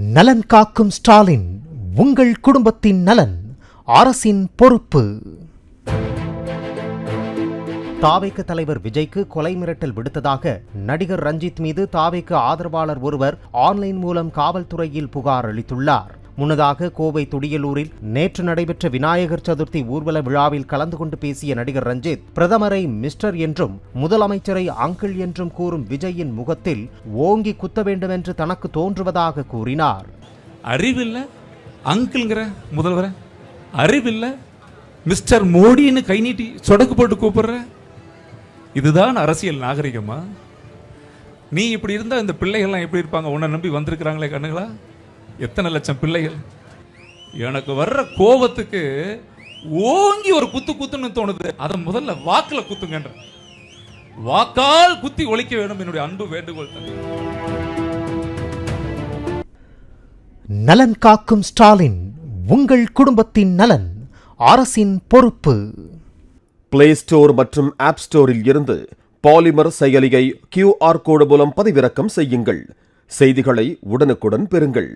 நலன் காக்கும் ஸ்டாலின், உங்கள் குடும்பத்தின் நலன் அரசின் பொறுப்பு. தாவேக தலைவர் விஜய்க்கு கொலை மிரட்டல் விடுத்ததாக நடிகர் ரஞ்சித் மீது தாவேக ஆதரவாளர் ஒருவர் ஆன்லைன் மூலம் காவல்துறையில் புகார் அளித்துள்ளார். முன்னதாக கோவை துடியலூரில் நேற்று நடைபெற்ற விநாயகர் சதுர்த்தி ஊர்வல விழாவில் கலந்து கொண்டு பேசிய நடிகர் ரஞ்சித், பிரதமரை மிஸ்டர் என்றும் முதலமைச்சரை அங்கிள் என்றும் கூறும் விஜயின் முகத்தில் ஓங்கி குத்த வேண்டும் என்று தனக்கு தோன்றுவதாக கூறினார். அறிவில்ல அங்கிள்ங்கிற முதல்வர, அறிவில்ல மிஸ்டர் மோடின்னு கை நீட்டி சொடக்கு போட்டு கூப்பிடுற, இதுதான் அரசியல் நாகரிகமா? நீ இப்படி இருந்தா இந்த பிள்ளைகள்லாம் எப்படி இருப்பாங்க? உன்னை நம்பி வந்திருக்கிறாங்களே கண்ணுங்களா, எத்தனை லட்சம் பிள்ளைகள். எனக்கு வர்ற கோபத்துக்கு ஓங்கி ஒரு குத்துன்னு தோணுது. அதை முதல்ல வாக்குல குத்துங்கன்ற, வாக்கால் குத்தி ஒழிக்க வேண்டும் என்னுடைய அன்பு வேண்டுகோள். நலன் காக்கும் ஸ்டாலின், உங்கள் குடும்பத்தின் நலன் அரசின் பொறுப்பு. பிளே ஸ்டோர் மற்றும் ஆப் ஸ்டோரில் இருந்து பாலிமர் செயலியை QR கோடு மூலம் பதிவிறக்கம் செய்யுங்கள். செய்திகளை உடனுக்குடன் பெறுங்கள்.